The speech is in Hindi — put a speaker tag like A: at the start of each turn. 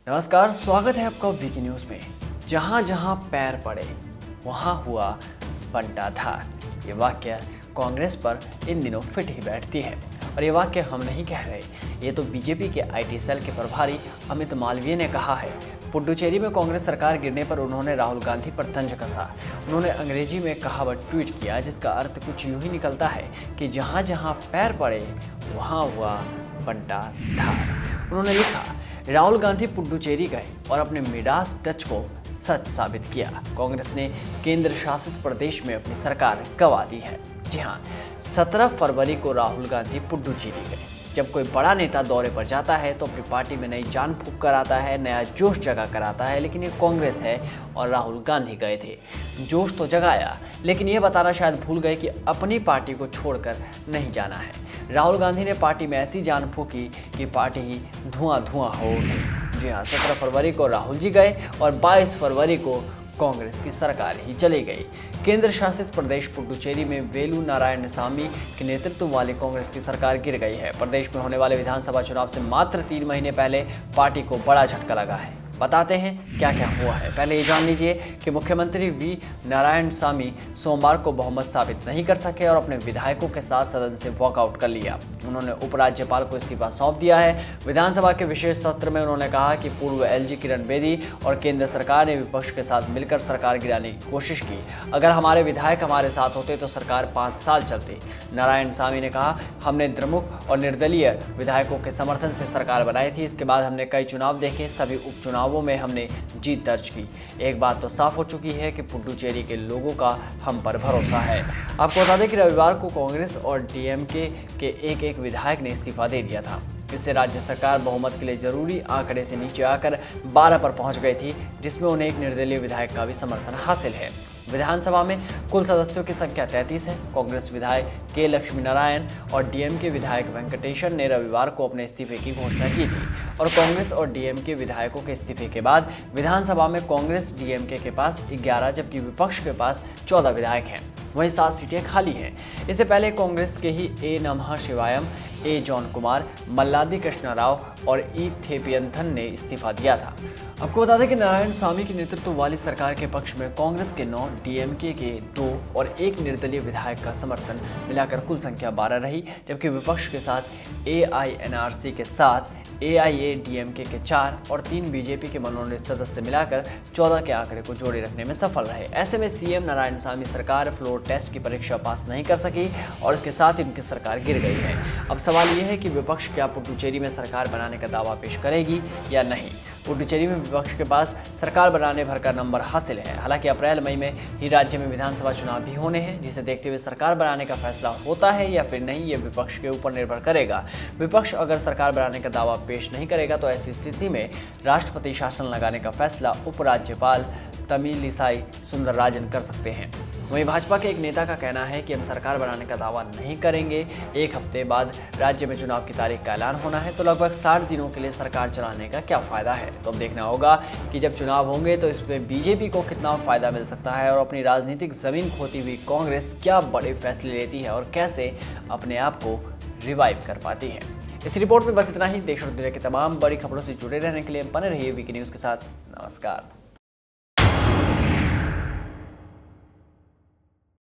A: नमस्कार, स्वागत है आपका वीकी न्यूज में। जहां जहां पैर पड़े वहां हुआ बंटाधार। ये वाक्य कांग्रेस पर इन दिनों फिट ही बैठती है। और ये वाक्य हम नहीं कह रहे, ये तो बीजेपी के आईटी सेल के प्रभारी अमित मालवीय ने कहा है। पुडुचेरी में कांग्रेस सरकार गिरने पर उन्होंने राहुल गांधी पर तंज कसा। उन्होंने अंग्रेजी में कहावत ट्वीट किया जिसका अर्थ कुछ यूं ही निकलता है कि जहां जहां पैर पड़े वहां हुआ बंटाधार। उन्होंने लिखा, राहुल गांधी पुडुचेरी गए और अपने मिडास टच को सच साबित किया। कांग्रेस ने केंद्र शासित प्रदेश में अपनी सरकार गंवा दी है। जी हाँ, 17 फरवरी को राहुल गांधी पुडुचेरी गए। जब कोई बड़ा नेता दौरे पर जाता है तो अपनी पार्टी में नई जान फूंक कर आता है, नया जोश जगा कर आता है। लेकिन ये कांग्रेस है और राहुल गांधी गए थे। जोश तो जगाया, लेकिन ये बताना शायद भूल गए कि अपनी पार्टी को छोड़कर नहीं जाना है। राहुल गांधी ने पार्टी में ऐसी जान फूंकी कि पार्टी ही धुआं धुआं हो उठी। जी हाँ, 17 फरवरी को राहुल जी गए और 22 फरवरी को कांग्रेस की सरकार ही चली गई। केंद्र शासित प्रदेश पुडुचेरी में वेलू नारायणसामी के नेतृत्व वाली कांग्रेस की सरकार गिर गई है। प्रदेश में होने वाले विधानसभा चुनाव से मात्र 3 महीने पहले पार्टी को बड़ा झटका लगा है। बताते हैं क्या क्या हुआ है। पहले ये जान लीजिए कि मुख्यमंत्री वी नारायणसामी सोमवार को बहुमत साबित नहीं कर सके और अपने विधायकों के साथ सदन से वॉकआउट कर लिया। उन्होंने उपराज्यपाल को इस्तीफा सौंप दिया है। विधानसभा के विशेष सत्र में उन्होंने कहा कि पूर्व एलजी किरण बेदी और केंद्र सरकार ने विपक्ष के साथ मिलकर सरकार गिराने की कोशिश की। अगर हमारे विधायक हमारे साथ होते तो सरकार 5 साल चलती। नारायणसामी ने कहा, हमने द्रमुक और निर्दलीय विधायकों के समर्थन से सरकार बनाई थी। इसके बाद हमने कई चुनाव देखे, सभी उपचुनावों में हमने जीत दर्ज की। एक बात तो साफ हो चुकी है कि पुडुचेरी के लोगों का हम पर भरोसा है। आपको बता दें कि रविवार को कांग्रेस और डीएमके के एक विधायक ने इस्तीफा दे दिया था। इससे राज्य सरकार बहुमत के लिए जरूरी आंकड़े से नीचे आकर 12 पर पहुंच गई थी, जिसमें उन्हें एक निर्दलीय विधायक का भी समर्थन हासिल है। विधानसभा में कुल सदस्यों की संख्या 33 है। कांग्रेस विधायक के लक्ष्मी नारायण और डीएमके विधायक वेंकटेशन ने रविवार को अपने इस्तीफे की घोषणा की थी। और कांग्रेस और डीएमके विधायकों के इस्तीफे के बाद विधानसभा में कांग्रेस डीएमके के पास 11 जबकि विपक्ष के पास 14 विधायक हैं। वहीं 7 सीटें खाली हैं। इससे पहले कांग्रेस के ही ए नमः शिवायम, ए जॉन कुमार, मल्लादी कृष्णा राव और ई थेपियंथन ने इस्तीफा दिया था। आपको बता दें कि नारायणसामी के नेतृत्व वाली सरकार के पक्ष में कांग्रेस के 9, डीएमके के 2 और 1 निर्दलीय विधायक का समर्थन मिलाकर कुल संख्या 12 रही। जबकि विपक्ष के साथ एआईएनआरसी के 7, एआईएडीएमके के 4 और 3 बीजेपी के मनोनीत सदस्य मिलाकर 14 के आंकड़े को जोड़े रखने में सफल रहे। ऐसे में सीएम नारायणसामी सरकार फ्लोर टेस्ट की परीक्षा पास नहीं कर सकी और इसके साथ ही उनकी सरकार गिर गई है। अब सवाल यह है कि विपक्ष क्या पुडुचेरी में सरकार बनाने का दावा पेश करेगी या नहीं। पुडुचेरी में विपक्ष के पास सरकार बनाने भर का नंबर हासिल है। हालांकि अप्रैल मई में ही राज्य में विधानसभा चुनाव भी होने हैं, जिसे देखते हुए सरकार बनाने का फैसला होता है या फिर नहीं, ये विपक्ष के ऊपर निर्भर करेगा। विपक्ष अगर सरकार बनाने का दावा पेश नहीं करेगा तो ऐसी स्थिति में राष्ट्रपति शासन लगाने का फैसला उपराज्यपाल तमिलिसाई सुंदरराजन कर सकते हैं। वहीं भाजपा के एक नेता का कहना है कि हम सरकार बनाने का दावा नहीं करेंगे। 1 हफ्ते बाद राज्य में चुनाव की तारीख का ऐलान होना है, तो लगभग 60 दिनों के लिए सरकार चलाने का क्या फायदा है। तो अब देखना होगा कि जब चुनाव होंगे तो इसमें बीजेपी को कितना फायदा मिल सकता है और अपनी राजनीतिक जमीन खोती हुई कांग्रेस क्या बड़े फैसले लेती है और कैसे अपने आप को रिवाइव कर पाती है। इस रिपोर्ट में बस इतना ही। देश और दुनिया की तमाम बड़ी खबरों से जुड़े रहने के लिए बने रहिए वीकी न्यूज़ के साथ। नमस्कार।